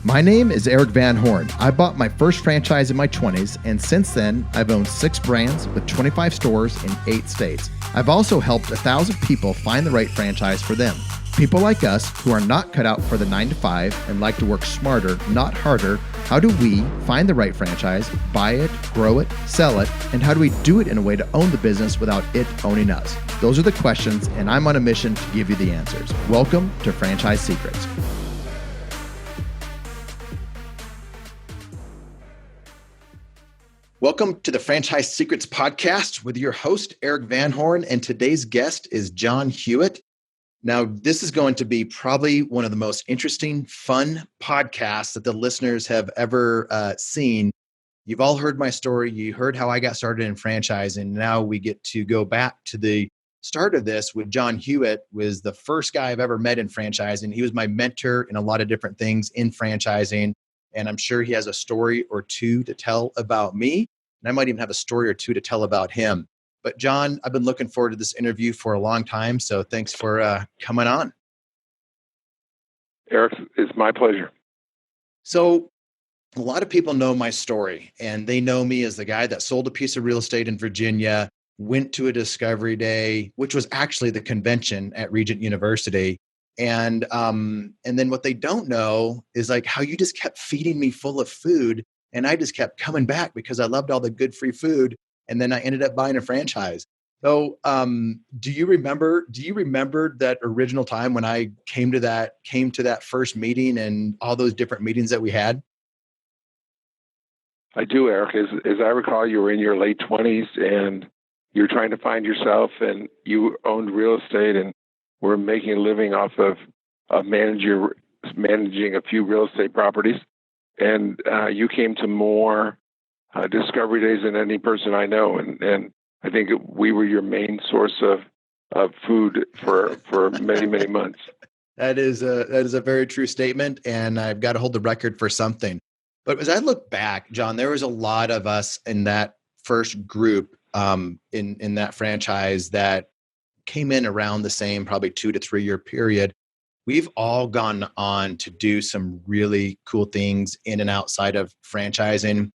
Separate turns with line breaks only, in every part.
My name is Eric Van Horn. I bought my first franchise in my 20s, and since then, I've owned 6 brands with 25 stores in 8 states. I've also helped 1,000 people find the right franchise for them. People like us who are not cut out for the 9-to-5 and like to work smarter, not harder. How do we find the right franchise, buy it, grow it, sell it, and how do we do it in a way to own the business without it owning us? Those are the questions, and I'm on a mission to give you the answers. Welcome to Franchise Secrets. Welcome to the Franchise Secrets podcast with your host, Eric Van Horn, and today's guest is John Hewitt. Now, this is going to be probably one of the most interesting, fun podcasts that the listeners have ever seen. You've all heard my story. You heard how I got started in franchising. Now we get to go back to the start of this with John Hewitt, was the first guy I've ever met in franchising. He was my mentor in a lot of different things in franchising. And I'm sure he has a story or two to tell about me. And I might even have a story or two to tell about him. But John, I've been looking forward to this interview for a long time. So thanks for coming on.
Eric, it's my pleasure.
So a lot of people know my story, and they know me as the guy that sold a piece of real estate in Virginia, went to a discovery day, which was actually the convention at Regent University. And then what they don't know is like how you just kept feeding me full of food. And I just kept coming back because I loved all the good free food. And then I ended up buying a franchise. So do you remember that original time when I came to that first meeting and all those different meetings that we had?
I do, Eric. As I recall, you were in your late 20s and you're trying to find yourself, and you owned real estate and were making a living off of managing a few real estate properties. And you came to more discovery days than any person I know. And I think we were your main source of food for many, many months.
That is a very true statement. And I've got to hold the record for something. But as I look back, John, there was a lot of us in that first group in that franchise that came in around the same, probably 2 to 3 year period. We've all gone on to do some really cool things in and outside of franchising.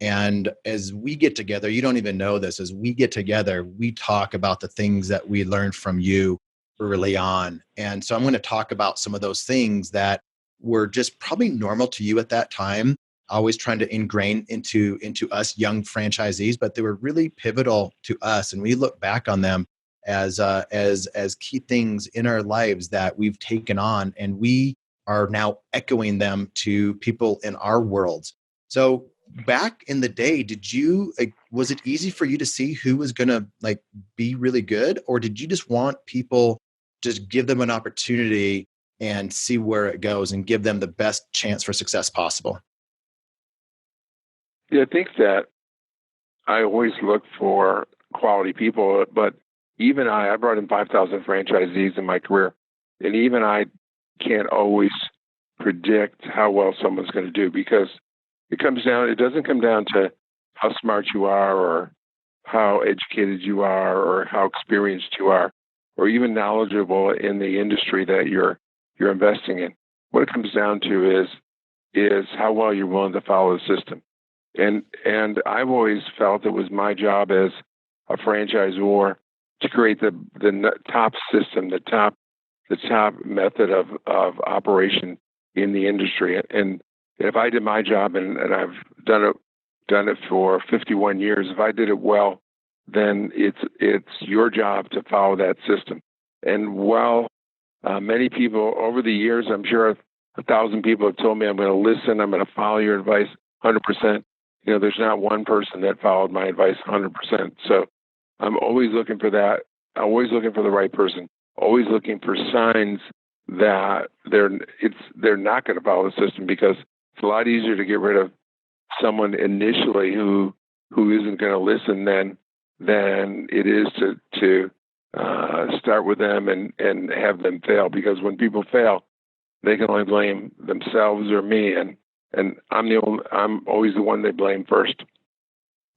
And as we get together, you don't even know this, as we get together, we talk about the things that we learned from you early on. And so I'm going to talk about some of those things that were just probably normal to you at that time, always trying to ingrain into us young franchisees, but they were really pivotal to us. And we look back on them as key things in our lives that we've taken on, and we are now echoing them to people in our worlds. So back in the day, was it easy for you to see who was going to be really good, or did you just want people, just give them an opportunity and see where it goes and give them the best chance for success possible?
Yeah, I think that I always look for quality people, but even I brought in 5,000 franchisees in my career, and even I can't always predict how well someone's going to do, because it doesn't come down to how smart you are or how educated you are or how experienced you are or even knowledgeable in the industry that you're investing in. What it comes down to is how well you're willing to follow the system. And I've always felt it was my job as a franchisor to create the top system, the top method of operation in the industry. And if I did my job, and I've done it for 51 years, if I did it well, then it's your job to follow that system. And while many people over the years, I'm sure 1,000 people have told me I'm going to listen, I'm going to follow your advice 100%. There's not one person that followed my advice 100%. So I'm always looking for that. Always looking for the right person. Always looking for signs that they're not going to follow the system, because it's a lot easier to get rid of someone initially who isn't going to listen than it is to start with them and have them fail. Because when people fail, they can only blame themselves or me, and I'm always the one they blame first.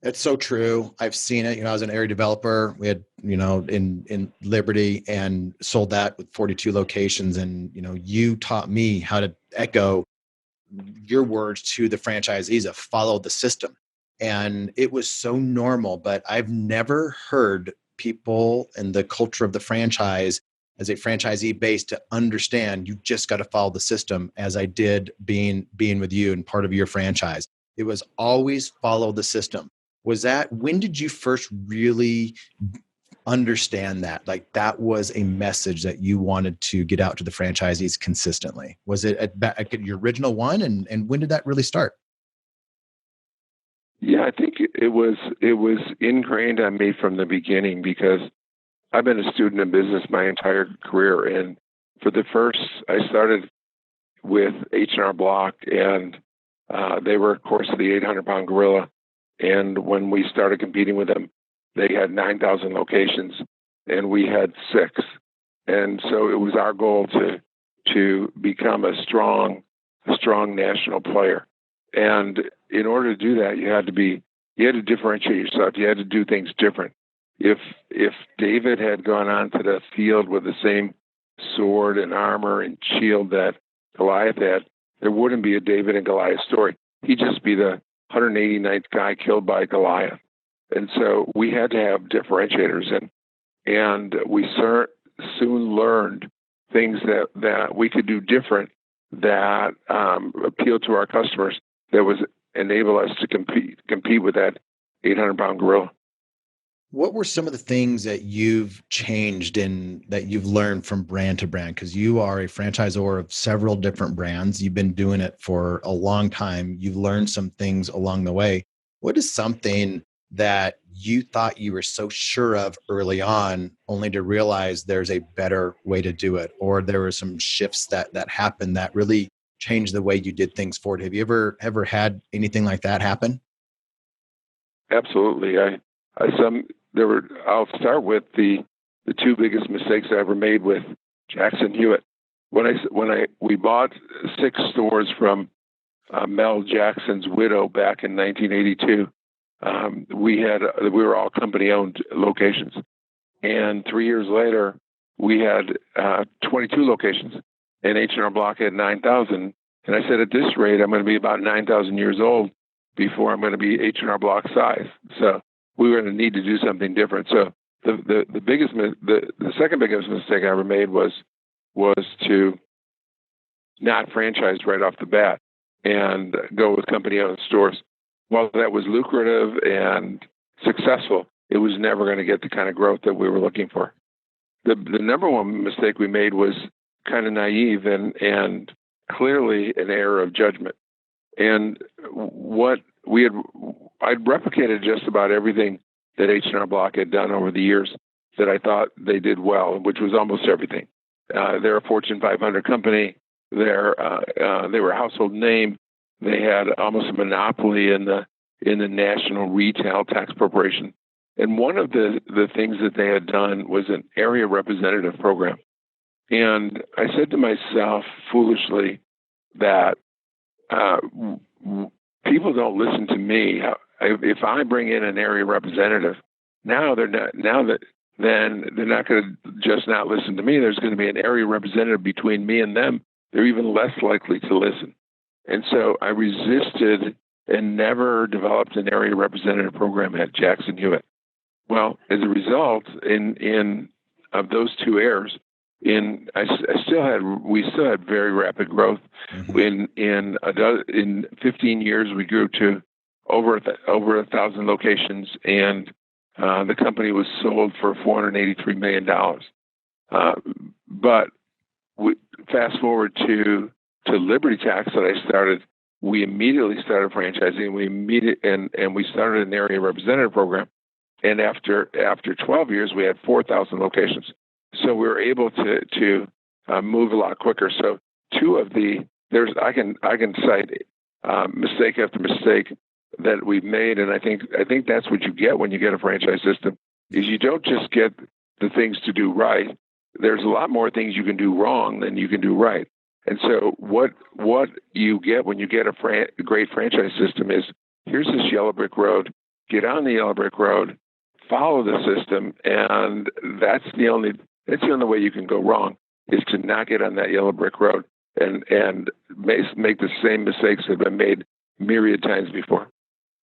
It's so true. I've seen it. I was an area developer. We had, in Liberty, and sold that with 42 locations. And, you taught me how to echo your words to the franchisees of follow the system. And it was so normal, but I've never heard people in the culture of the franchise as a franchisee base to understand you just got to follow the system as I did being with you and part of your franchise. It was always follow the system. Was that, when did you first really understand that, like, that was a message that you wanted to get out to the franchisees consistently? Was it at your original one, and when did that really start?
Yeah, I think it was ingrained on me from the beginning because I've been a student in business my entire career, and I started with H&R Block, and they were, of course, the 800-pound gorilla. And when we started competing with them, they had 9,000 locations, and we had 6. And so it was our goal to become a strong national player. And in order to do that, you had to differentiate yourself. You had to do things different. If David had gone onto the field with the same sword and armor and shield that Goliath had, there wouldn't be a David and Goliath story. He'd just be the 189th guy killed by Goliath. And so we had to have differentiators, and we soon learned things that we could do different that appealed to our customers, that was enable us to compete with that 800-pound gorilla.
What were some of the things that you've changed in that you've learned from brand to brand? Because you are a franchisor of several different brands. You've been doing it for a long time. You've learned some things along the way. What is something that you thought you were so sure of early on, only to realize there's a better way to do it, or there were some shifts that happened that really changed the way you did things forward? Have you ever had anything like that happen?
Absolutely. I'll start with the 2 biggest mistakes I ever made with Jackson Hewitt. We bought 6 stores from Mel Jackson's widow back in 1982. We were all company-owned locations, and 3 years later, we had 22 locations, and H&R Block had 9,000. And I said, at this rate, I'm going to be about 9,000 years old before I'm going to be H&R Block size. So we were going to need to do something different. So the second biggest mistake I ever made was to not franchise right off the bat and go with company-owned stores. While that was lucrative and successful, it was never going to get the kind of growth that we were looking for. The number one mistake we made was kind of naive and clearly an error of judgment. And I'd replicated just about everything that H&R Block had done over the years that I thought they did well, which was almost everything. They're a Fortune 500 company. They were a household name. They had almost a monopoly in the National Retail Tax Corporation. And one of the things that they had done was an area representative program. And I said to myself foolishly that people don't listen to me. If I bring in an area representative, then they're not going to just not listen to me. There's going to be an area representative between me and them. They're even less likely to listen. And so I resisted and never developed an area representative program at Jackson Hewitt. Well, as a result, of those 2 errors, we still had very rapid growth. Mm-hmm. In 15 years, we grew to over 1,000 locations, and the company was sold for $483 million. But fast forward to Liberty Tax that I started, we immediately started franchising. We started an area representative program, and after 12 years, we had 4,000 locations. So we were able to move a lot quicker. So I can cite mistake after mistake that we've made, and I think that's what you get when you get a franchise system. Is you don't just get the things to do right. There's a lot more things you can do wrong than you can do right. And so what you get when you get a great franchise system is, here's this yellow brick road. Get on the yellow brick road, follow the system, and that's the only way you can go wrong, is to not get on that yellow brick road. and make the same mistakes that have been made myriad times before.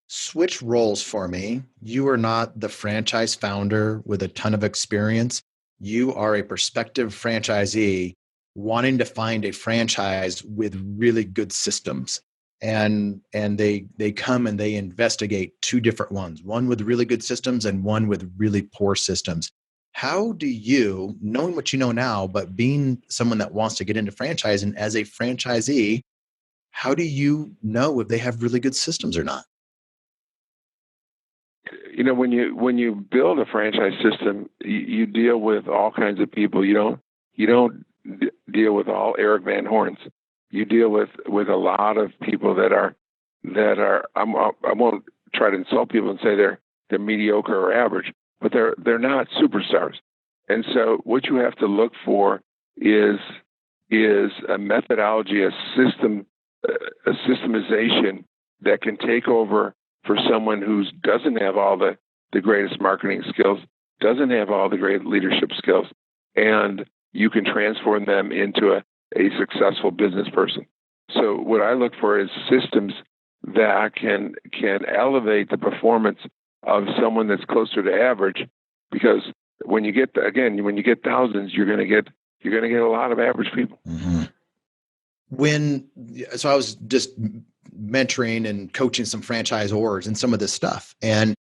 Switch roles for me. You are not the franchise founder with a ton of experience. You are a prospective franchisee wanting to find a franchise with really good systems. And they come and they investigate two different ones, one with really good systems and one with really poor systems. How do you, knowing what you know now, but being someone that wants to get into franchising as a franchisee, how do you know if they have really good systems or not?
When you build a franchise system, you deal with all kinds of people. You don't deal with all Eric Van Horns. You deal with a lot of people that are I won't try to insult people and say they're mediocre or average, but they're not superstars. And so what you have to look for is a methodology, a system, a systemization that can take over for someone who doesn't have all the greatest marketing skills, doesn't have all the great leadership skills, and you can transform them into a successful business person. So what I look for is systems that can elevate the performance of someone that's closer to average, because when you get thousands, you're going to get a lot of average people.
Mm-hmm. So I was just mentoring and coaching some franchisors and some of this stuff. And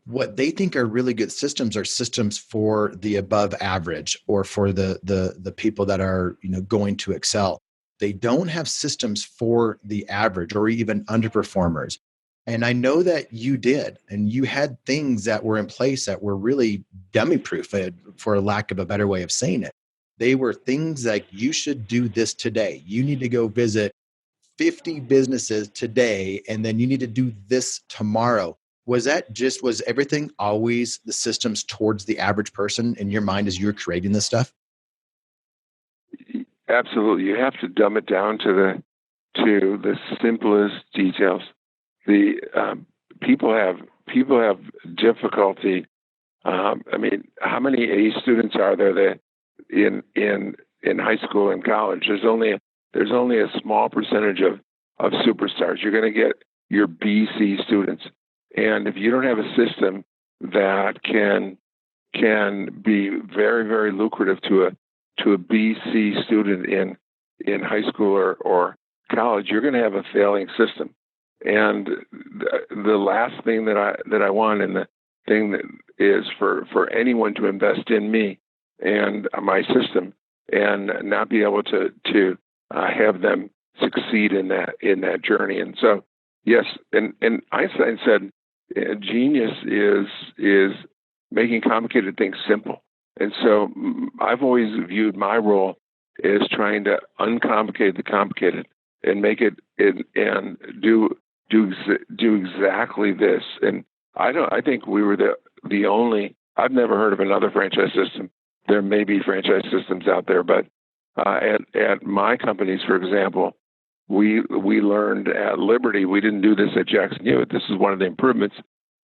what they think are really good systems are systems for the above average or for the people that are, going to excel. They don't have systems for the average or even underperformers. And I know that you did, and you had things that were in place that were really dummy proof, for lack of a better way of saying it. They were things like, you should do this today. You need to go visit 50 businesses today, and then you need to do this tomorrow. Was everything always the systems towards the average person in your mind as you were creating this stuff?
Absolutely. You have to dumb it down to the simplest details. The people have difficulty. How many A students are there that in high school and college? There's only a small percentage of superstars. You're going to get your B, C students, and if you don't have a system that can be very, very lucrative to a B, C student in high school or college, you're going to have a failing system. And the last thing that I want, and the thing that is for anyone to invest in me and my system and not be able to have them succeed in that journey. And so, yes, and Einstein said, genius is making complicated things simple. And so I've always viewed my role as trying to uncomplicate the complicated and make it and do exactly this. And I think we were the only. I've never heard of another franchise system. There may be franchise systems out there, but at my companies, for example, we learned at Liberty. We didn't do this at Jackson Hewitt. This is one of the improvements.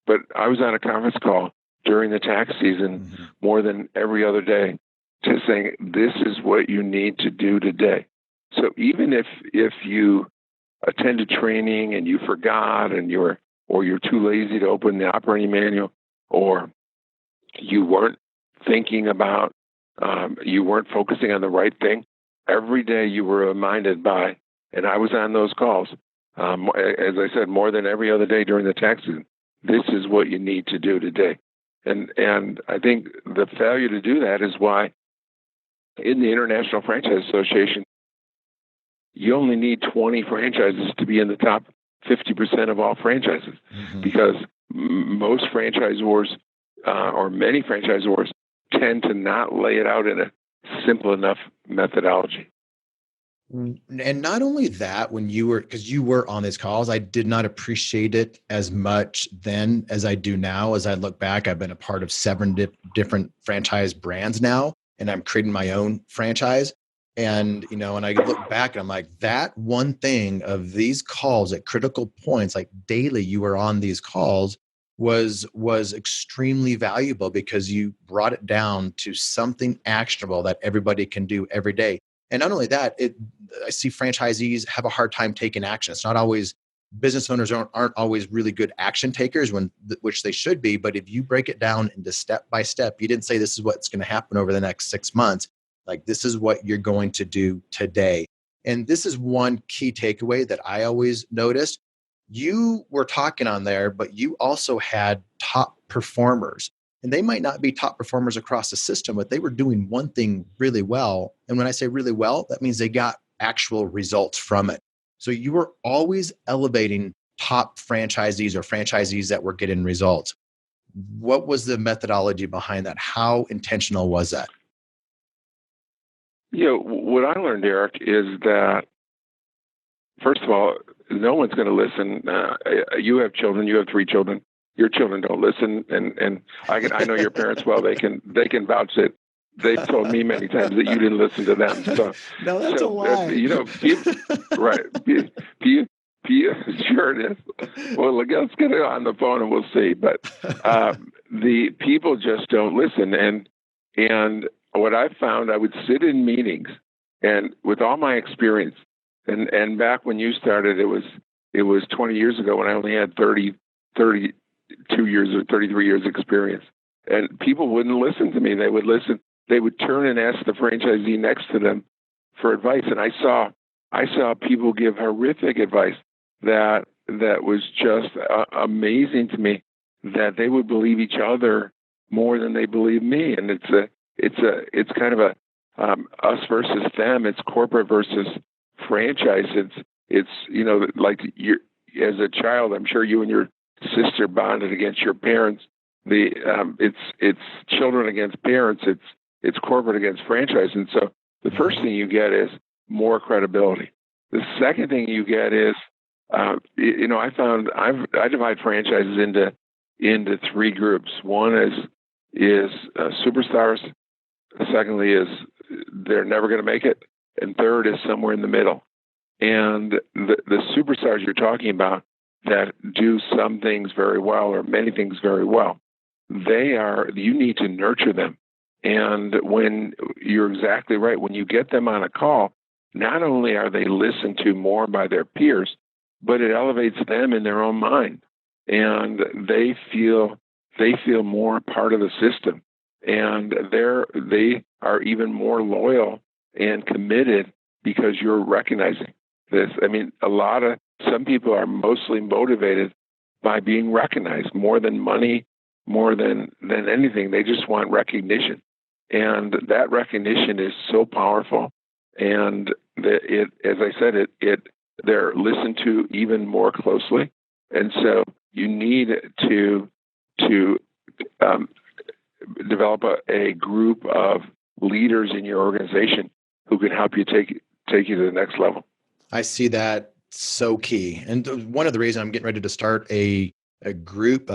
But I was on a conference call during the tax season more than every other day, just saying, this is what you need to do today. So even if you attended training and you forgot and you're too lazy to open the operating manual, or you weren't thinking about, you weren't focusing on the right thing, every day you were reminded by, and I was on those calls, as I said, more than every other day during the tax season, this is what you need to do today. And I think the failure to do that is why in the International Franchise Association, you only need 20 franchises to be in the top 50% of all franchises, because most franchisors or many franchisors tend to not lay it out in a simple enough methodology.
And not only that, because you were on these calls, I did not appreciate it as much then as I do now. As I look back, I've been a part of 7 different franchise brands now, and I'm creating my own franchise. And, and I look back and I'm like, that one thing of these calls at critical points, like daily, you were on these calls was extremely valuable, because you brought it down to something actionable that everybody can do every day. And not only that, I see franchisees have a hard time taking action. It's not always business owners aren't always really good action takers which they should be. But if you break it down into step by step, you didn't say this is what's going to happen over the next 6 months. Like this is what you're going to do today. And this is one key takeaway that I always noticed. You were talking on there, but you also had top performers. And they might not be top performers across the system, but they were doing one thing really well. And when I say really well, that means they got actual results from it. So you were always elevating top franchisees or franchisees that were getting results. What was the methodology behind that? How intentional was that?
What I learned, Eric, is that, first of all, no one's going to listen. You have children. You have 3 children. Your children don't listen, and I know your parents well. They can vouch that they've told me many times that you didn't listen to them. So
no, that's a lie.
People, right? Sure it is. Well, let's get it on the phone and we'll see. But the people just don't listen, and what I found, I would sit in meetings, and with all my experience, and back when you started, it was 20 years ago when I only had 32 years or 33 years experience, and people wouldn't listen to me. They would turn and ask the franchisee next to them for advice, and I saw people give horrific advice that was just amazing to me, that they would believe each other more than they believe me, and it's kind of a us versus them. It's corporate versus franchise. It's like you as a child, I'm sure you and your sister bonded against your parents. It's children against parents. It's corporate against franchise. And so the first thing you get is more credibility. The second thing you get is, I found I divide franchises into 3 groups. One is superstars. Secondly is they're never going to make it. And third is somewhere in the middle. And the superstars you're talking about that do some things very well or many things very well, you need to nurture them. And when you're exactly right, when you get them on a call, not only are they listened to more by their peers, but it elevates them in their own mind. And they feel more part of the system. And they are even more loyal and committed because you're recognizing this. I mean, some people are mostly motivated by being recognized more than money, more than anything. They just want recognition. And that recognition is so powerful. And as I said, they're listened to even more closely. And so you need to develop a group of leaders in your organization who can help you take you to the next level.
I see that so key. And one of the reasons I'm getting ready to start a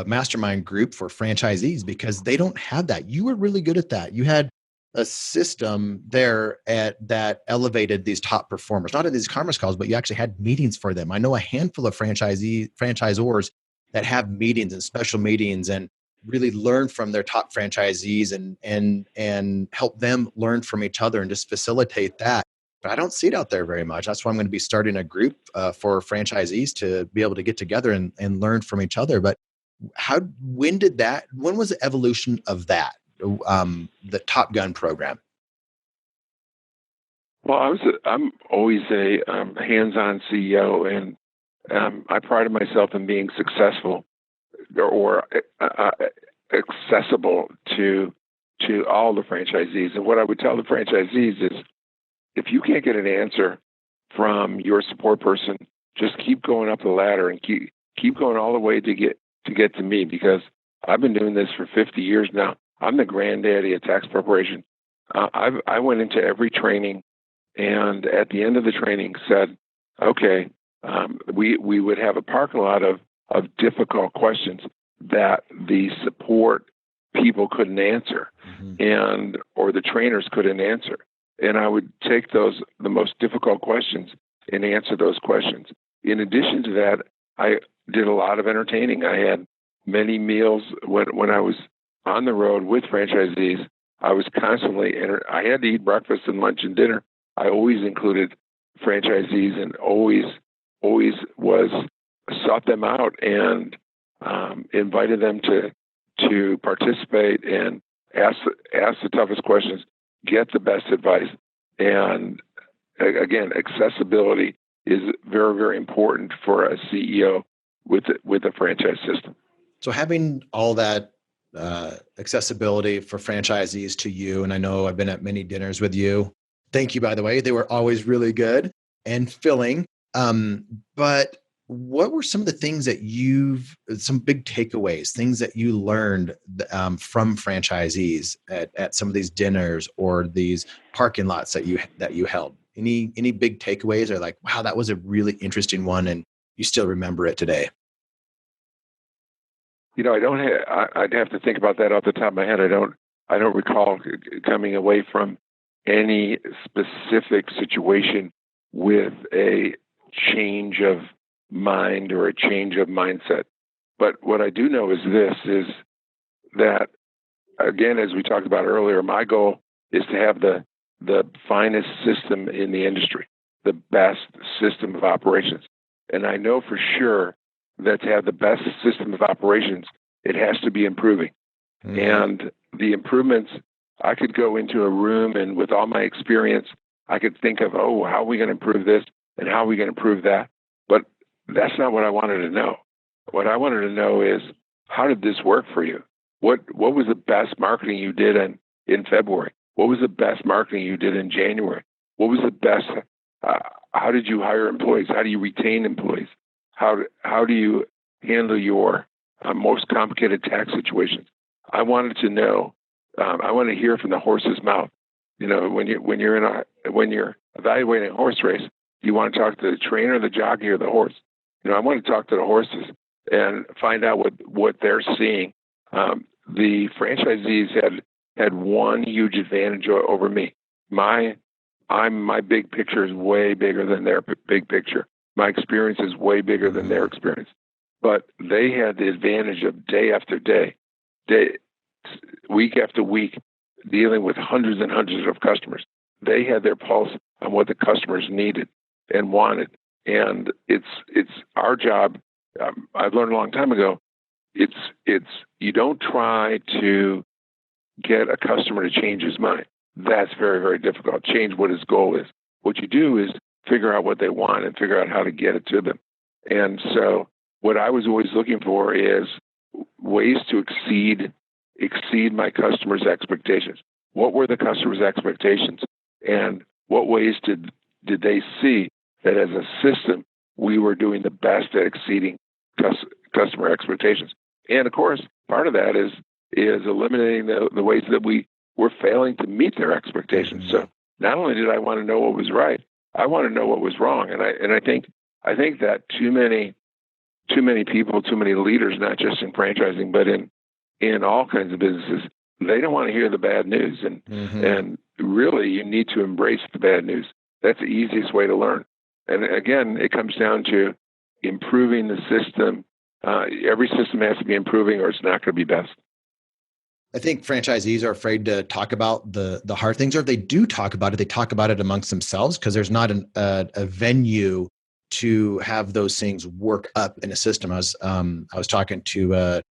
mastermind group for franchisees, because they don't have that. You were really good at that. You had a system there that elevated these top performers, not at these conference calls, but you actually had meetings for them. I know a handful of franchisors that have meetings and special meetings and really learn from their top franchisees and help them learn from each other and just facilitate that. But I don't see it out there very much. That's why I'm going to be starting a group for franchisees to be able to get together and learn from each other. But when was the evolution of that, the Top Gun program?
Well, I'm always a hands-on CEO, and I prided myself in being successful or accessible to all the franchisees. And what I would tell the franchisees is, if you can't get an answer from your support person, just keep going up the ladder and keep going all the way to get to me, because I've been doing this for 50 years now. I'm the granddaddy of tax preparation. I went into every training, and at the end of the training said, okay, we would have a parking lot of difficult questions that the support people couldn't answer, or the trainers couldn't answer. And I would take the most difficult questions and answer those questions. In addition to that, I did a lot of entertaining. I had many meals when I was on the road with franchisees. I was constantly I had to eat breakfast and lunch and dinner I always included franchisees and always sought them out and invited them to participate and ask the toughest questions, get the best advice. And again, accessibility is very, very important for a CEO with a franchise system.
So having all that accessibility for franchisees to you, and I know I've been at many dinners with you. Thank you, by the way. They were always really good and filling. But what were some of the things that some big takeaways, things that you learned from franchisees at some of these dinners or these parking lots that you held? Any big takeaways, or like, wow, that was a really interesting one, and you still remember it today?
I'd have to think about that off the top of my head. I don't recall coming away from any specific situation with a change of mind or a change of mindset. But what I do know is that, again, as we talked about earlier, my goal is to have the finest system in the industry, the best system of operations. And I know for sure that to have the best system of operations, it has to be improving. Mm-hmm. And the improvements, I could go into a room and with all my experience, I could think of, how are we going to improve this and how are we going to improve that? But that's not what I wanted to know. What I wanted to know is, how did this work for you? What was the best marketing you did in February? What was the best marketing you did in January? What was the best? How did you hire employees? How do you retain employees? How do you handle your most complicated tax situations? I wanted to know. I want to hear from the horse's mouth. When you're evaluating a horse race, you want to talk to the trainer, the jockey, or the horse. I want to talk to the horses and find out what they're seeing. The franchisees had one huge advantage over me. My big picture is way bigger than their big picture. My experience is way bigger than their experience. But they had the advantage of day after day, week after week, dealing with hundreds and hundreds of customers. They had their pulse on what the customers needed and wanted. And it's our job. I've learned a long time ago. It's you don't try to get a customer to change his mind. That's very, very difficult. Change what his goal is. What you do is figure out what they want and figure out how to get it to them. And so what I was always looking for is ways to exceed my customers' expectations. What were the customers' expectations? And what ways did they see that as a system, we were doing the best at exceeding customer expectations? And of course, part of that is eliminating the ways that we were failing to meet their expectations. So not only did I want to know what was right, I want to know what was wrong. And I think that too many people, too many leaders, not just in franchising, but in all kinds of businesses, they don't want to hear the bad news. And really, you need to embrace the bad news. That's the easiest way to learn. And again, it comes down to improving the system. Every system has to be improving, or it's not going to be best.
I think franchisees are afraid to talk about the hard things, or if they do talk about it, they talk about it amongst themselves because there's not a venue to have those things work up in a system. I was talking to a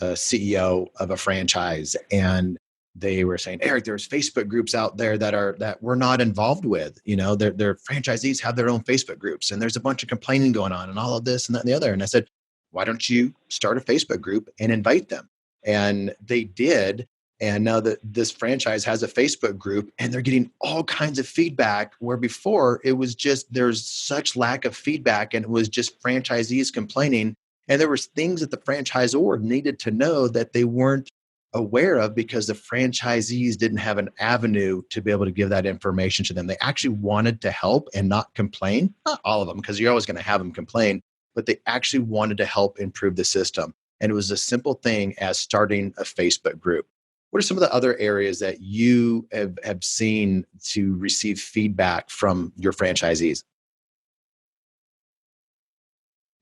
CEO of a franchise, and they were saying, Eric, there's Facebook groups out there that we're not involved with. Their franchisees have their own Facebook groups, and there's a bunch of complaining going on and all of this and that and the other. And I said, why don't you start a Facebook group and invite them? And they did. And now that this franchise has a Facebook group, and they're getting all kinds of feedback, where before it was just, there's such lack of feedback, and it was just franchisees complaining. And there was things that the franchisor needed to know that they weren't aware of because the franchisees didn't have an avenue to be able to give that information to them. They actually wanted to help and not complain. Not all of them, because you're always going to have them complain, but they actually wanted to help improve the system. And it was a simple thing as starting a Facebook group. What are some of the other areas that you have seen to receive feedback from your franchisees?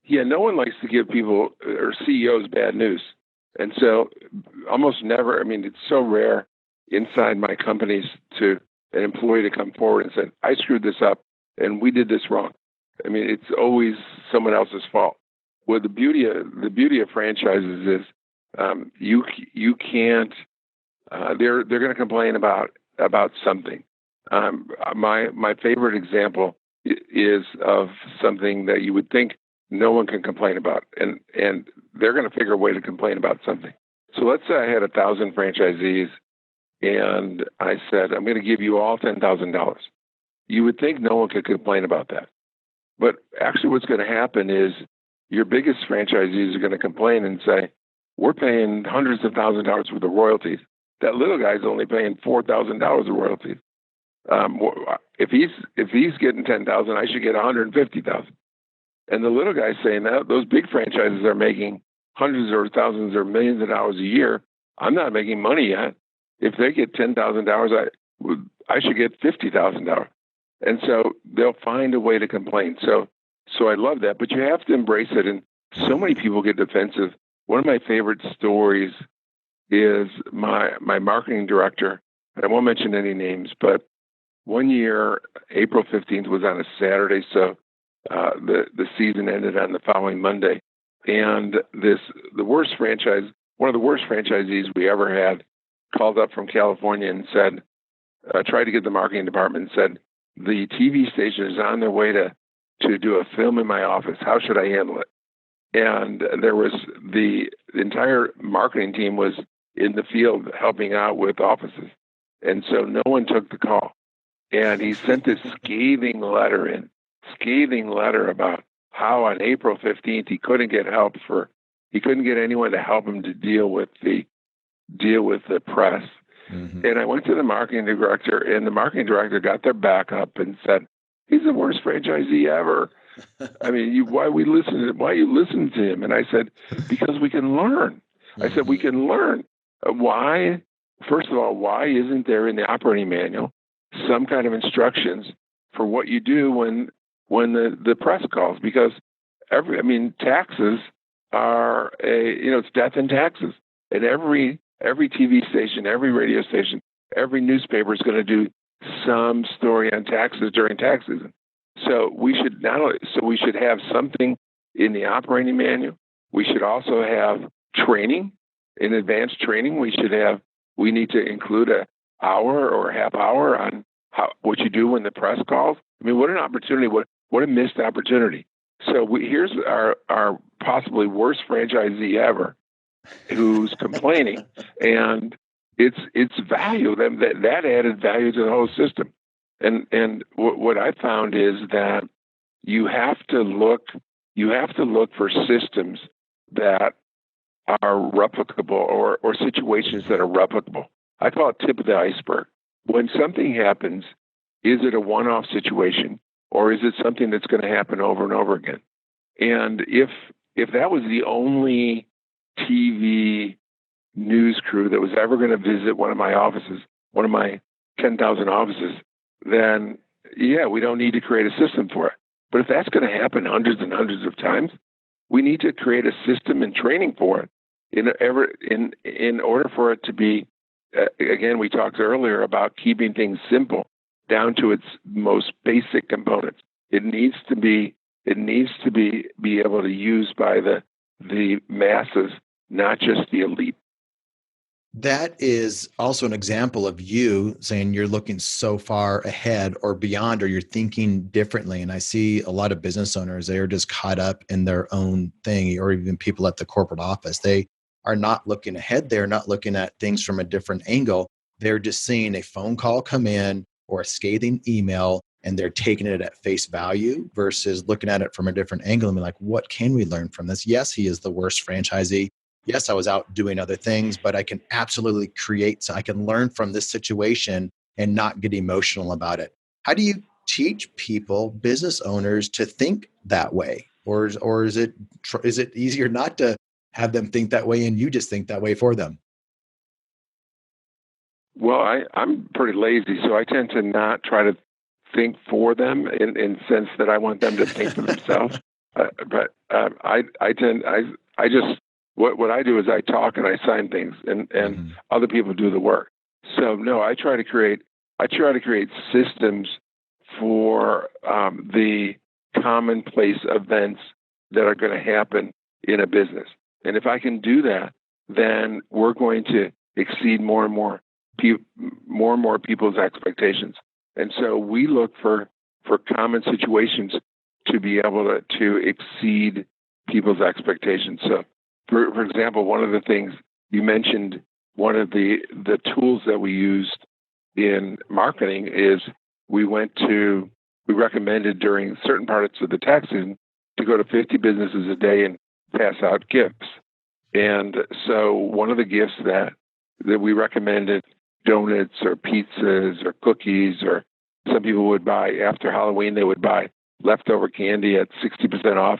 Yeah, no one likes to give people or CEOs bad news. And so almost never, it's so rare inside my companies to an employee to come forward and say, I screwed this up and we did this wrong. I mean, it's always someone else's fault. Well, the beauty of franchises is you can't. They're going to complain about something. My favorite example is of something that you would think no one can complain about, and they're going to figure a way to complain about something. So let's say I had 1,000 franchisees, and I said, I'm going to give you all $10,000. You would think no one could complain about that. But actually what's going to happen is your biggest franchisees are going to complain and say, we're paying hundreds of thousands of dollars worth of royalties. That little guy's only paying $4,000 of royalties. If he's getting $10,000, I should get $150,000. And the little guy's saying that those big franchises are making hundreds or thousands or millions of dollars a year. I'm not making money yet. If they get $10,000, I should get $50,000. And so they'll find a way to complain. So I love that, but you have to embrace it. And so many people get defensive. One of my favorite stories is my marketing director, and I won't mention any names, but one year, April 15th was on a Saturday, so the season ended on the following Monday. And one of the worst franchisees we ever had, called up from California and said, tried to get the marketing department and said, the TV station is on their way to do a film in my office. How should I handle it? And there was the entire marketing team was in the field helping out with offices. And so no one took the call. And he sent this scathing letter about how on April 15th he couldn't get anyone to help him to deal with the press. Mm-hmm. And I went to the marketing director, and the marketing director got their back up and said, he's the worst franchisee ever. I mean, why are you listening to him? And I said, because we can learn. Mm-hmm. I said, we can learn. Why? First of all, why isn't there in the operating manual some kind of instructions for what you do when the press calls? Because taxes are it's death and taxes. And every TV station, every radio station, every newspaper is going to do some story on taxes during tax season. So we should have something in the operating manual. We should also have training, in advanced training. We need to include an hour or a half hour on what you do when the press calls. I mean, what an opportunity! What a missed opportunity. So here's our possibly worst franchisee ever, who's complaining, and it's value that added value to the whole system. And what I found is that you have to look for systems that are replicable or situations that are replicable. I call it tip of the iceberg. When something happens, is it a one-off situation, or is it something that's going to happen over and over again? And if that was the only TV news crew that was ever going to visit one of my offices, one of my 10,000 offices, then yeah, we don't need to create a system for it. But if that's going to happen hundreds and hundreds of times, we need to create a system and training for it in order for it to be, again, we talked earlier about keeping things simple down to its most basic components. It needs to be able to use by the masses, not just the elite.
That is also an example of you saying you're looking so far ahead or beyond, or you're thinking differently. And I see a lot of business owners, they are just caught up in their own thing, or even people at the corporate office. They are not looking ahead. They're not looking at things from a different angle. They're just seeing a phone call come in or a scathing email, and they're taking it at face value versus looking at it from a different angle and be like, what can we learn from this? Yes, he is the worst franchisee. Yes, I was out doing other things, but I can absolutely create, so I can learn from this situation and not get emotional about it. How do you teach people, business owners, to think that way? Or is it easier not to have them think that way and you just think that way for them?
Well, I'm pretty lazy, so I tend to not try to think for them in the sense that I want them to think for themselves. What I do is I talk and I sign things, and other people do the work. So no, I try to create I try to create systems for the commonplace events that are going to happen in a business. And if I can do that, then we're going to exceed more and more people's expectations. And so we look for common situations to be able to exceed people's expectations. So, for example, one of the things you mentioned, one of the tools that we used in marketing is we recommended during certain parts of the tax season to go to 50 businesses a day and pass out gifts. And so one of the gifts that we recommended, donuts or pizzas or cookies, or some people would buy after Halloween, they would buy leftover candy at 60% off,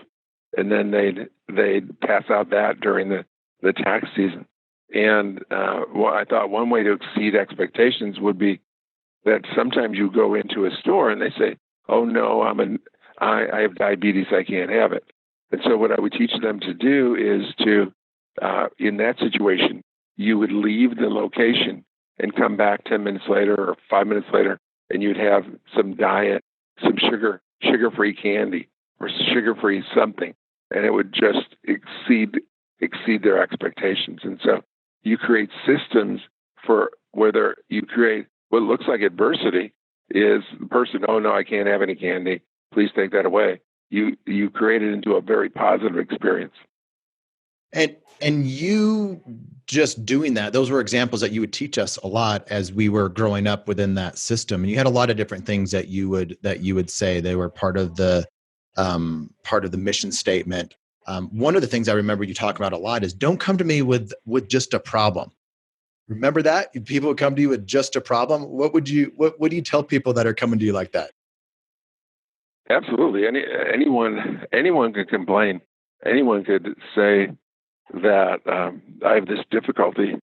and then they'd pass out that during the tax season. And I thought one way to exceed expectations would be that sometimes you go into a store and they say, "Oh no, I have diabetes, I can't have it." And so what I would teach them to do is to, in that situation, you would leave the location and come back 10 minutes later or 5 minutes later, and you'd have some sugar-free candy or sugar-free something, and it would just exceed their expectations. And so you create systems for whether you create what looks like adversity is the person, "Oh no, I can't have any candy. Please take that away." You create it into a very positive experience.
And you just doing that, those were examples that you would teach us a lot as we were growing up within that system. And you had a lot of different things that you would say. They were part of the mission statement. One of the things I remember you talking about a lot is, don't come to me with just a problem. Remember that? People would come to you with just a problem. What do you tell people that are coming to you like that?
Absolutely. Anyone could complain. Anyone could say that I have this difficulty.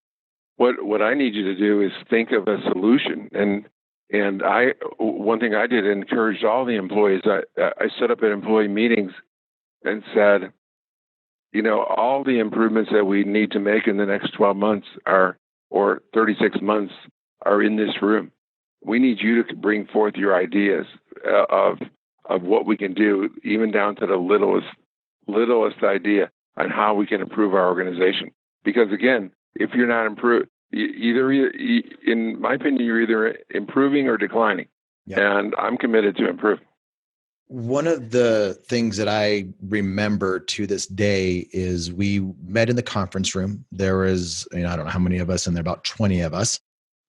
What I need you to do is think of a solution. And one thing I did, encouraged all the employees. I set up at employee meetings and said, all the improvements that we need to make in the next 12 months or 36 months are in this room. We need you to bring forth your ideas of what we can do, even down to the littlest idea on how we can improve our organization. Because again, if you're not improved, in my opinion, you're either improving or declining. Yep. And I'm committed to improve.
One of the things that I remember to this day is we met in the conference room. There was, I don't know how many of us in there, about 20 of us.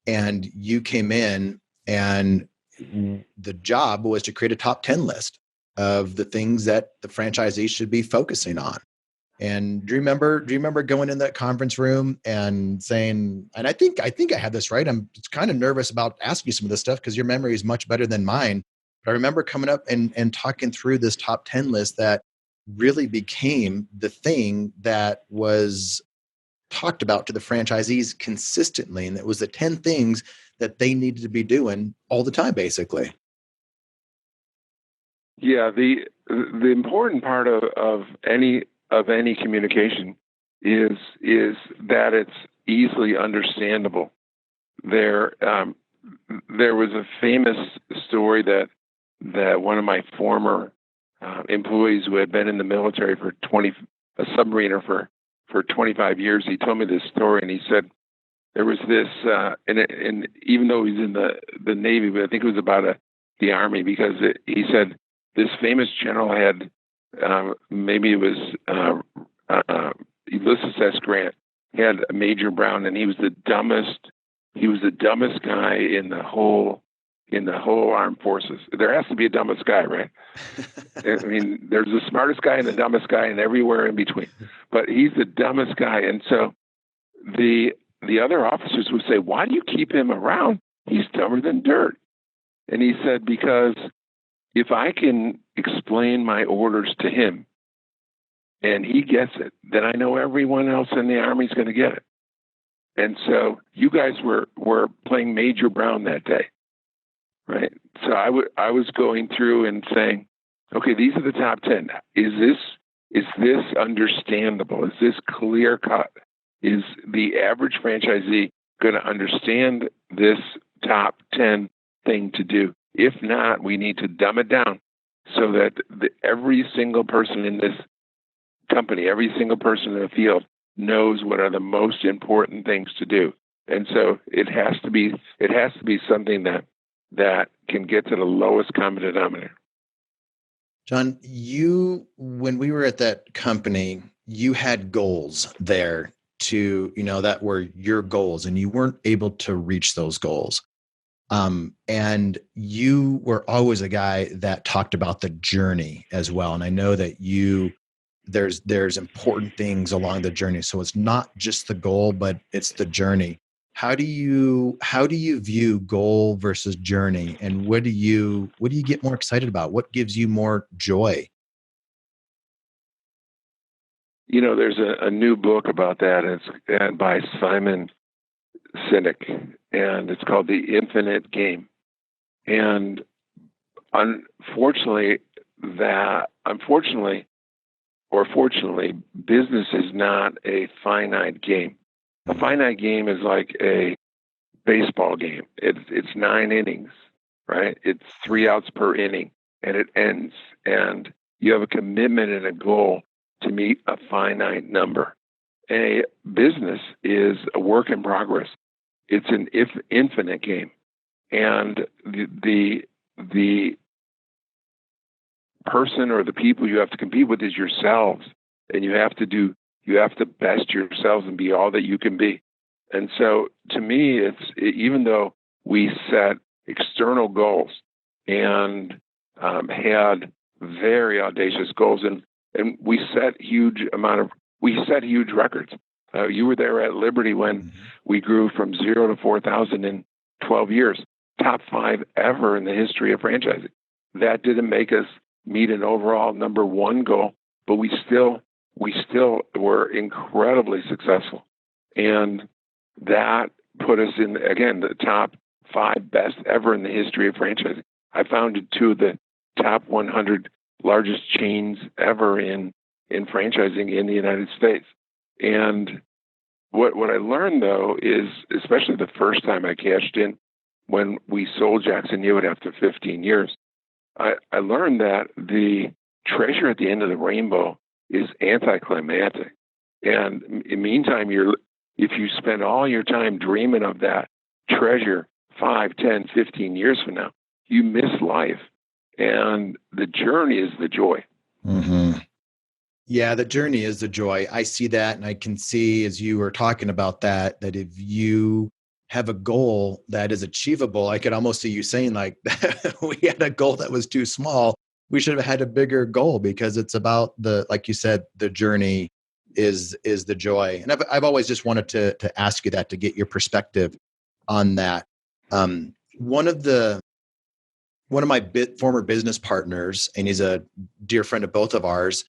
And you came in, and the job was to create a top 10 list of the things that the franchisee should be focusing on. And do you remember going in that conference room and saying, and I think I had this right. I'm kind of nervous about asking you some of this stuff because your memory is much better than mine. But I remember coming up and talking through this top 10 list that really became the thing that was talked about to the franchisees consistently. And it was the 10 things that they needed to be doing all the time, basically.
Yeah, the important part of any communication is that it's easily understandable. There was a famous story that one of my former employees who had been in the military a submariner for 25 years, he told me this story, and he said there was this, and even though he's in the Navy, but I think it was about the Army, because he said this famous general had, maybe it was Ulysses S. Grant, had a Major Brown, and he was the dumbest guy in the whole armed forces. There has to be a dumbest guy, right? I mean, there's the smartest guy and the dumbest guy and everywhere in between, but he's the dumbest guy. And so the other officers would say, "Why do you keep him around? He's dumber than dirt." And he said, "Because if I can explain my orders to him and he gets it, then I know everyone else in the Army is going to get it." And so you guys were playing Major Brown that day, right? So I was going through and saying, okay, these are the top 10. Is this understandable? Is this clear cut? Is the average franchisee going to understand this top 10 thing to do. If not, we need to dumb it down so that every single person in this company, every single person in the field knows what are the most important things to do. And so it has to be something that can get to the lowest common denominator.
John, when we were at that company, you had goals there that were your goals, and you weren't able to reach those goals. And you were always a guy that talked about the journey as well. And I know that there's important things along the journey. So it's not just the goal, but it's the journey. How do you view goal versus journey? And what do you get more excited about? What gives you more joy?
There's a new book about that. It's by Simon Sinek, and it's called The Infinite Game. And unfortunately, or fortunately, business is not a finite game. A finite game is like a baseball game. It's 9 innings, right? It's 3 outs per inning, and it ends. And you have a commitment and a goal to meet a finite number. A business is a work in progress. It's an infinite game, and the person or the people you have to compete with is yourselves, and you have to best yourselves and be all that you can be. And so, to me, even though we set external goals and had very audacious goals, and we set huge records. You were there at Liberty when we grew from 0 to 4,000 in 12 years, top 5 ever in the history of franchising. That didn't make us meet an overall number 1 goal, but we still were incredibly successful. And that put us in, again, the top 5 best ever in the history of franchising. I founded 2 of the top 100 largest chains ever in franchising in the United States. And what I learned, though, is, especially the first time I cashed in when we sold Jackson Hewitt after 15 years, I learned that the treasure at the end of the rainbow is anticlimactic. And in the meantime, if you spend all your time dreaming of that treasure 5, 10, 15 years from now, you miss life. And the journey is the joy.
Mm-hmm. Yeah, the journey is the joy. I see that, and I can see, as you were talking about that if you have a goal that is achievable, I could almost see you saying, like, we had a goal that was too small. We should have had a bigger goal, because it's about like you said, the journey is the joy. And I've always just wanted to ask you that, to get your perspective on that. One of my former business partners, and he's a dear friend of both of ours,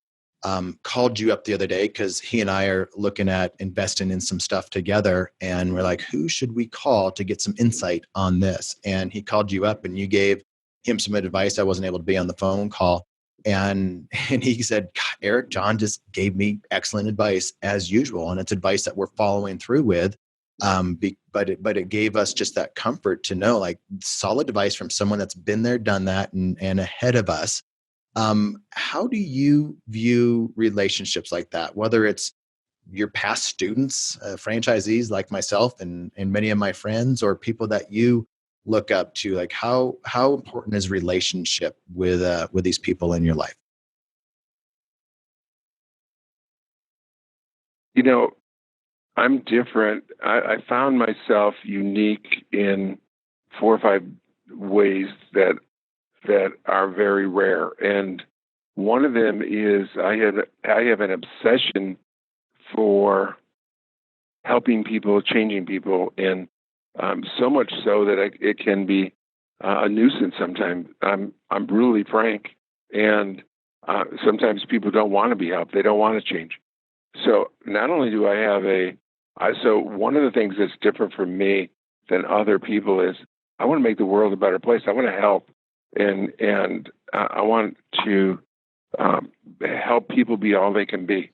called you up the other day because he and I are looking at investing in some stuff together. And we're like, who should we call to get some insight on this? And he called you up, and you gave him some advice. I wasn't able to be on the phone call. And he said, Eric, John just gave me excellent advice as usual. And it's advice that we're following through with. But it gave us just that comfort to know, like, solid advice from someone that's been there, done that, and ahead of us. How do you view relationships like that? Whether it's your past students, franchisees like myself and many of my friends, or people that you look up to, like how important is relationship with these people in your life?
I'm different. I found myself unique in 4 or 5 ways that are very rare. And one of them is I have an obsession for helping people, changing people, and so much so that it can be a nuisance sometimes. I'm brutally frank, and sometimes people don't want to be helped. They don't want to change. So not only do I have so one of the things that's different for me than other people is I want to make the world a better place. I want to help, and I want to help people be all they can be.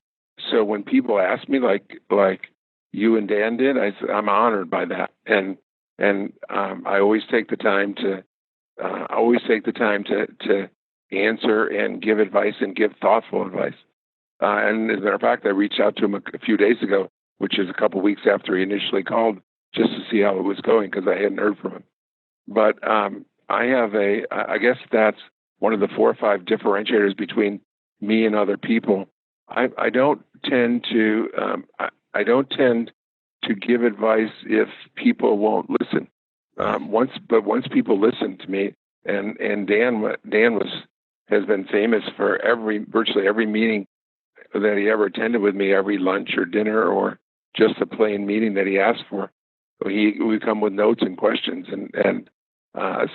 So when people ask me, like you and Dan did, I'm honored by that. And And I always take the time to to answer and give advice and give thoughtful advice. And as a matter of fact, I reached out to him a few days ago, which is a couple weeks after he initially called, just to see how it was going because I hadn't heard from him. But I guess that's one of the 4 or 5 differentiators between me and other people. I don't tend to give advice if people won't listen. Once people listen to me, and Dan has been famous for virtually every meeting that he ever attended with me, every lunch or dinner or just a plain meeting that he asked for. We come with notes and questions,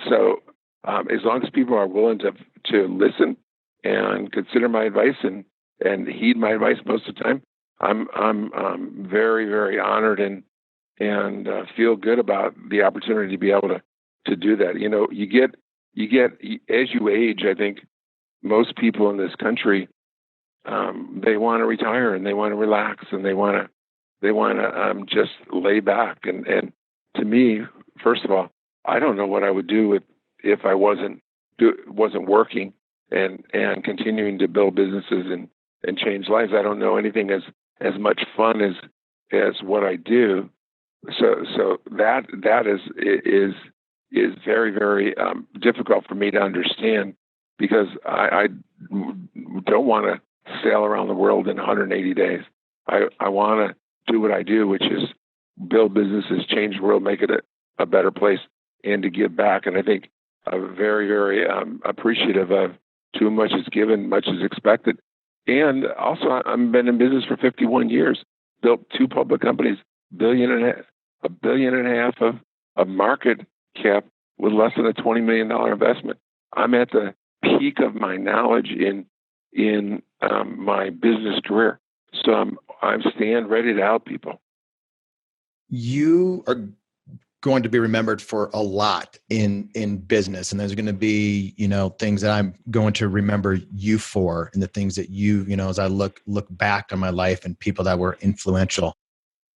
so as long as people are willing to listen and consider my advice and heed my advice most of the time, I'm very, very honored and feel good about the opportunity to be able to do that. You get as you age. I think most people in this country they want to retire and they want to relax and they want to just lay back. And to me, first of all, I don't know what I would do if I wasn't working and continuing to build businesses and change lives. I don't know anything as much fun as what I do. So that is very, very difficult for me to understand because I don't want to sail around the world in 180 days. I want to do what I do, which is build businesses, change the world, make it a better place, and to give back. And I think I'm very, very appreciative of too much is given, much is expected. And also, I've been in business for 51 years, built 2 public companies, $1.5 billion of market cap with less than a $20 million investment. I'm at the peak of my knowledge in my business career. So I stand ready to help people.
You are going to be remembered for a lot in business, and there's going to be things that I'm going to remember you for, and the things that you as I look back on my life and people that were influential.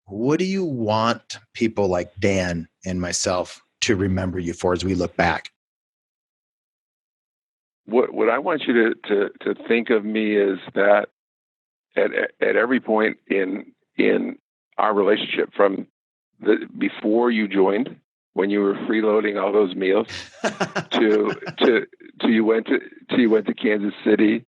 What do you want people like Dan and myself to remember you for as we look back?
What I want you to think of me is that at every point in our relationship, from before you joined, when you were freeloading all those meals, to you went to Kansas City,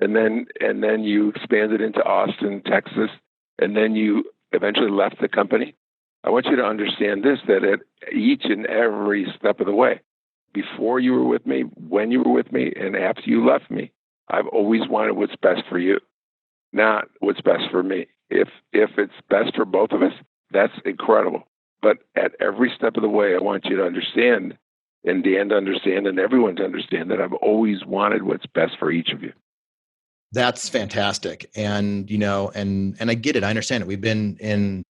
and then you expanded into Austin, Texas, and then you eventually left the company. I want you to understand this, that at each and every step of the way, before you were with me, when you were with me, and after you left me, I've always wanted what's best for you, not what's best for me. If it's best for both of us, that's incredible. But at every step of the way, I want you to understand, and Dan to understand, and everyone to understand that I've always wanted what's best for each of you.
That's fantastic. And, and I get it. I understand it. We've been in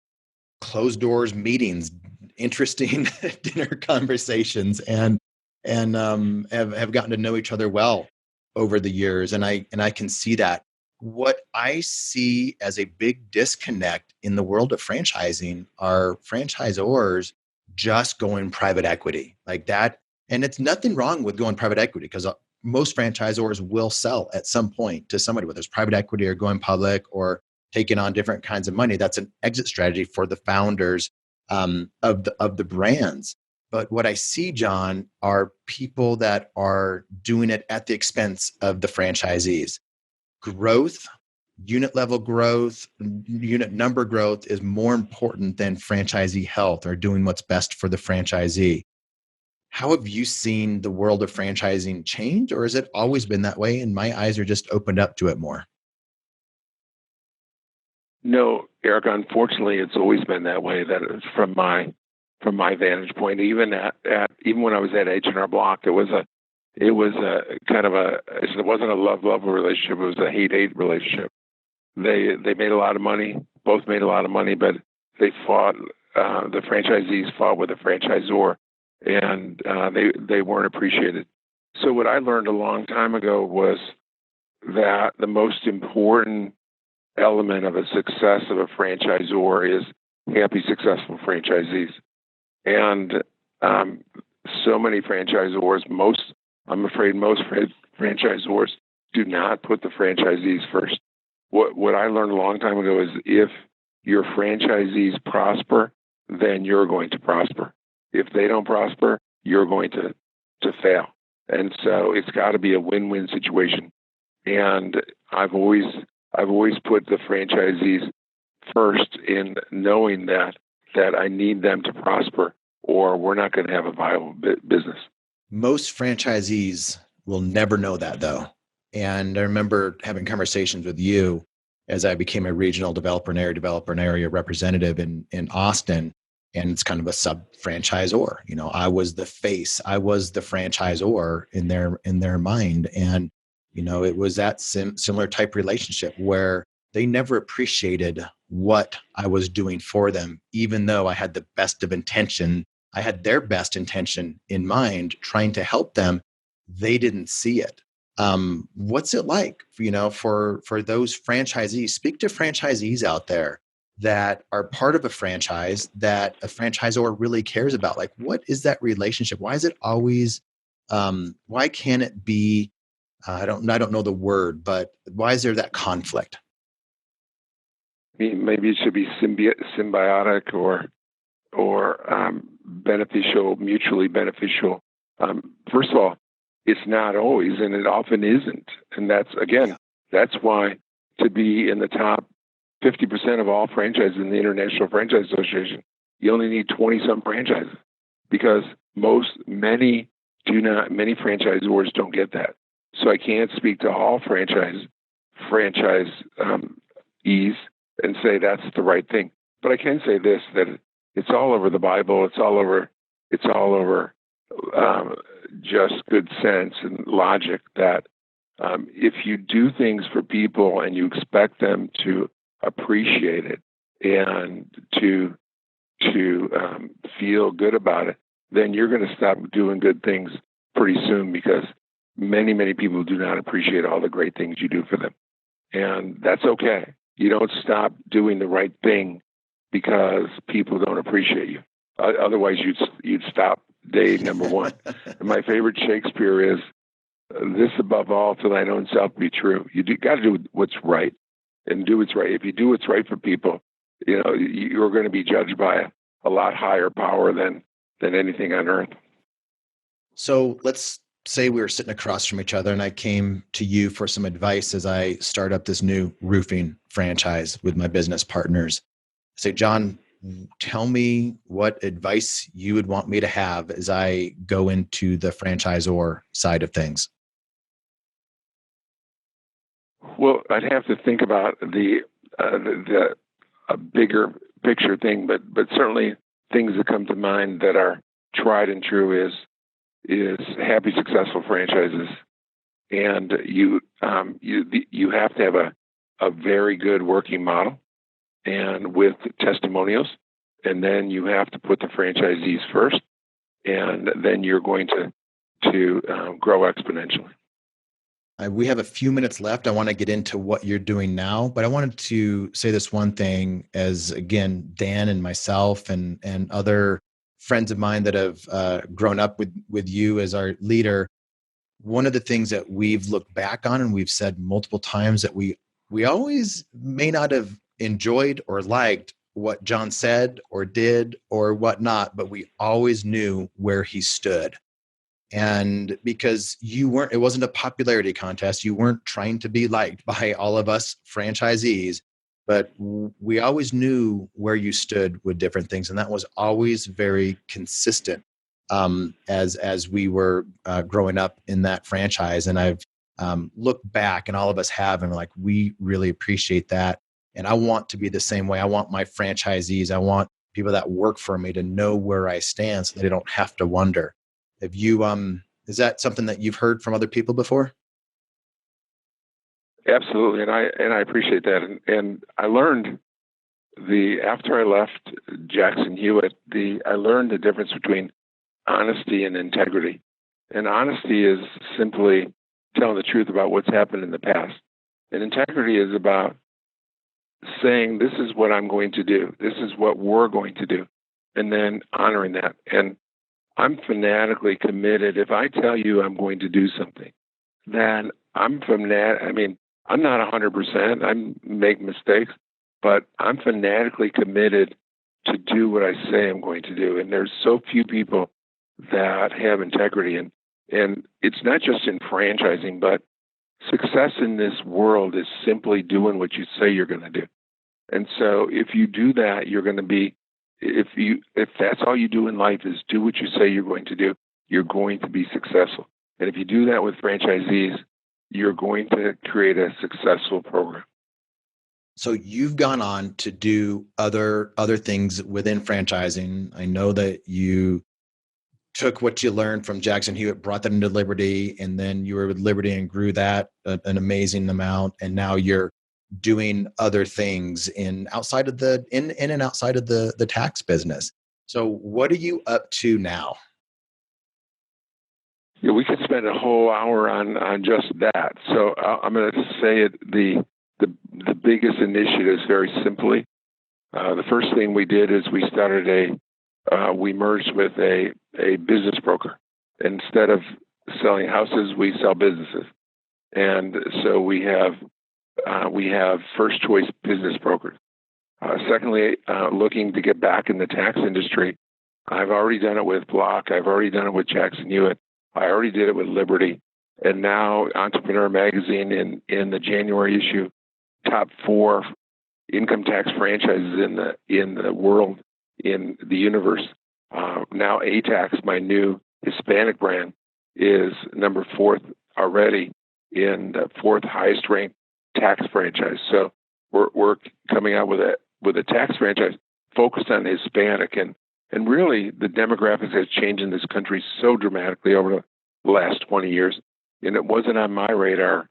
closed doors meetings, interesting dinner conversations, and have gotten to know each other well over the years. And I can see that. What I see as a big disconnect in the world of franchising are franchisors just going private equity like that. And it's nothing wrong with going private equity, because most franchisors will sell at some point to somebody, whether it's private equity or going public or taking on different kinds of money. That's an exit strategy for the founders of the brands. But what I see, John, are people that are doing it at the expense of the franchisees. Growth, unit level growth, unit number growth is more important than franchisee health or doing what's best for the franchisee. How have you seen the world of franchising change, or has it always been that way and my eyes are just opened up to it more?
No, Eric, unfortunately, it's always been that way. That is from my vantage point. Even when I was at H&R Block, it was a kind of it wasn't a love relationship. It was a hate relationship. They made a lot of money. Both made a lot of money, but they fought. The franchisees fought with the franchisor, and they weren't appreciated. So what I learned a long time ago was that the most important element of a success of a franchisor is happy, successful franchisees. And so many franchisors, I'm afraid most franchisors do not put the franchisees first. What I learned a long time ago is if your franchisees prosper, then you're going to prosper. If they don't prosper, you're going to fail. And so it's got to be a win-win situation. And I've always put the franchisees first in knowing that I need them to prosper, or we're not going to have a viable business.
Most franchisees will never know that, though. And I remember having conversations with you as I became a regional developer and area representative in Austin. And it's kind of a sub-franchisor. You know, I was the face, I was the franchisor in their mind. And, you know, it was that similar type relationship where they never appreciated what I was doing for them, even though I had the best of intention. I had their best intention in mind, trying to help them. They didn't see it. What's it like, you know, for those franchisees? Speak to franchisees out there that are part of a franchise that a franchisor really cares about. Like, what is that relationship? Why is it always? Why can't it be? I don't know the word, but why is there that conflict?
Maybe it should be symbiotic or beneficial, mutually beneficial. First of all, it's not always, and it often isn't. And that's why to be in the top 50% of all franchises in the International Franchise Association, you only need 20-some franchises, because many franchisors don't get that. So I can't speak to all franchisees and say that's the right thing. But I can say this, that it's all over the Bible. It's all over just good sense and logic that if you do things for people and you expect them to appreciate it and to feel good about it, then you're going to stop doing good things pretty soon, because many people do not appreciate all the great things you do for them. And that's okay. You don't stop doing the right thing because people don't appreciate you. Otherwise, you'd stop day number one. And my favorite Shakespeare is, this above all, to thine own self be true. You got to do what's right and do what's right. If you do what's right for people, you know, you're going to be judged by a lot higher power than anything on earth.
So let's say we were sitting across from each other and I came to you for some advice as I start up this new roofing franchise with my business partners. I say, John, tell me what advice you would want me to have as I go into the franchisor side of things.
Well, I'd have to think about the bigger picture thing, but certainly things that come to mind that are tried and true is happy, successful franchises, and you have to have a very good working model, and with testimonials, and then you have to put the franchisees first, and then you're going to grow exponentially.
We have a few minutes left. I want to get into what you're doing now, but I wanted to say this one thing as, again, Dan and myself and other friends of mine that have grown up with you as our leader. One of the things that we've looked back on and we've said multiple times that we always may not have enjoyed or liked what John said or did or whatnot, but we always knew where he stood. And because it wasn't a popularity contest. You weren't trying to be liked by all of us franchisees, but we always knew where you stood with different things. And that was always very consistent as we were growing up in that franchise. And I've looked back, and all of us have, and like, we really appreciate that. And I want to be the same way. I want my franchisees, I want people that work for me to know where I stand so they don't have to wonder. Have you, is that something that you've heard from other people before?
Absolutely. And I appreciate that. And I learned after I left Jackson Hewitt, I learned the difference between honesty and integrity. And honesty is simply telling the truth about what's happened in the past. And integrity is about saying, this is what I'm going to do. This is what we're going to do. and then honoring that. And I'm fanatically committed. If I tell you I'm going to do something, then I'm I'm not 100%. I make mistakes, but I'm fanatically committed to do what I say I'm going to do. And there's so few people that have integrity. And it's not just in franchising, but success in this world is simply doing what you say you're going to do. And so if you do that, you're going to be, if that's all you do in life is do what you say you're going to do, you're going to be successful. And if you do that with franchisees, you're going to create a successful program.
So you've gone on to do other things within franchising. I know that you took what you learned from Jackson Hewitt, brought that into Liberty, and then you were with Liberty and grew that an amazing amount. And now you're doing other things in and outside of the tax business. So what are you up to now?
Yeah, we could spend a whole hour on just that. So I'm going to say it. The biggest initiatives, very simply. The first thing we did is we merged with a business broker. Instead of selling houses, we sell businesses, and so we have first choice business brokers. Secondly, looking to get back in the tax industry. I've already done it with Block. I've already done it with Jackson Hewitt. I already did it with Liberty, and now Entrepreneur Magazine in the January issue, top 4 income tax franchises in the world, in the universe. Now ATAX, my new Hispanic brand, is number 4th already in the 4th highest ranked tax franchise. So we're coming out with a tax franchise focused on Hispanic, and really the demographics has changed in this country so dramatically over the last 20 years. And it wasn't on my radar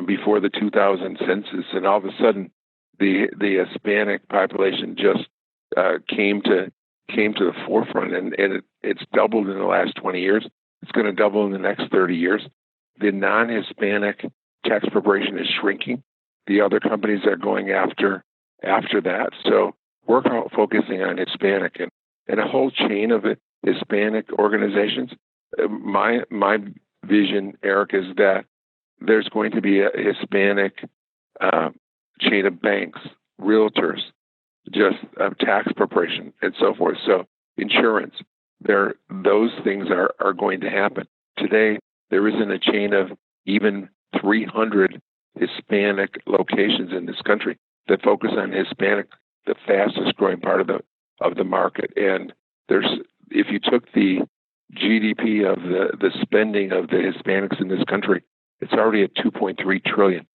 before the 2000 census, and all of a sudden the Hispanic population just came to the forefront, and it's doubled in the last 20 years. It's going to double in the next 30 years. The non-Hispanic tax preparation is shrinking. The other companies are going after that. So we're focusing on Hispanic and a whole chain of Hispanic organizations. My vision, Eric, is that there's going to be a Hispanic chain of banks, realtors, just tax preparation, and so forth. So insurance, those things are going to happen. Today, there isn't a chain of even 300 Hispanic locations in this country that focus on Hispanic, the fastest growing part of the market. And if you took the GDP of the spending of the Hispanics in this country, it's already at $2.3 trillion.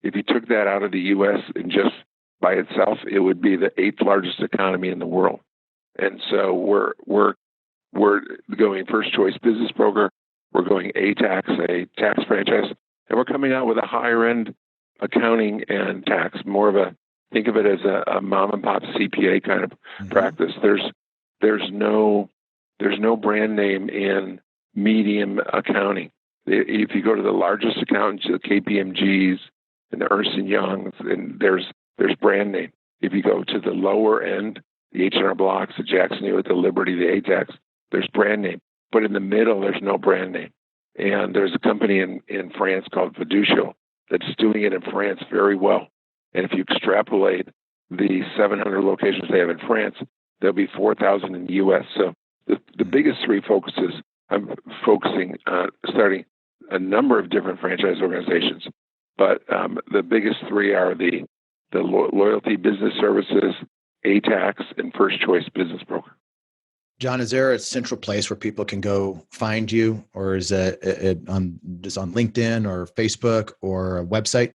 If you took that out of the U.S. and just by itself, it would be the 8th largest economy in the world. And so we're going first choice business broker. We're going ATAX, a tax franchise, and we're coming out with a higher end accounting and tax, more of think of it as a mom and pop CPA kind of practice. There's no brand name in medium accounting. If you go to the largest accountants, the KPMGs and the Ernst & Youngs, and there's brand name. If you go to the lower end, the H&R Blocks, the Jackson Hewitt, the Liberty, the ATAX, there's brand name. But in the middle, there's no brand name. And there's a company in France called Fiducial that's doing it in France very well. And if you extrapolate the 700 locations they have in France, there'll be 4,000 in the U.S. So the biggest 3 focuses, I'm focusing on starting a number of different franchise organizations. But the biggest 3 are the loyalty business services, ATAX, and first choice business broker.
John, is there a central place where people can go find you, or is it on LinkedIn or Facebook or a website?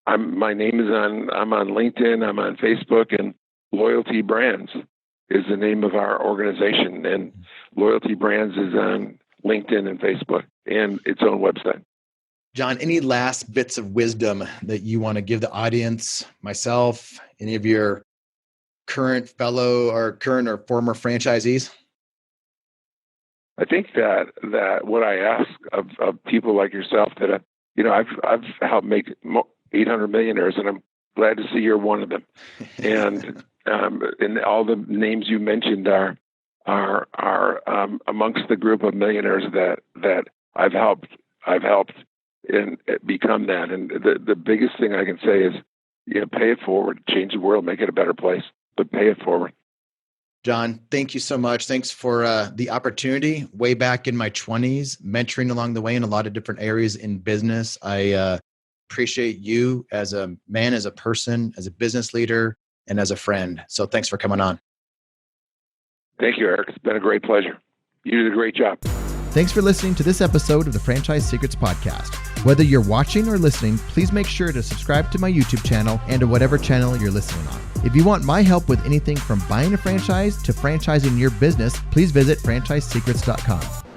My name is I'm on LinkedIn, I'm on Facebook, and Loyalty Brands is the name of our organization. And Loyalty Brands is on LinkedIn and Facebook and its own website.
John, any last bits of wisdom that you want to give the audience, myself, any of your current or former franchisees?
I think that what I ask of people like yourself that I've helped make 800 millionaires, and I'm glad to see you're one of them. And and all the names you mentioned are amongst the group of millionaires that I've helped and become that. And the biggest thing I can say is, pay it forward, change the world, make it a better place, but pay it forward.
John, thank you so much. Thanks for the opportunity. Way back in my 20s, mentoring along the way in a lot of different areas in business. I appreciate you as a man, as a person, as a business leader, and as a friend. So thanks for coming on.
Thank you, Eric. It's been a great pleasure. You did a great job.
Thanks for listening to this episode of the Franchise Secrets Podcast. Whether you're watching or listening, please make sure to subscribe to my YouTube channel and to whatever channel you're listening on. If you want my help with anything from buying a franchise to franchising your business, please visit franchisesecrets.com.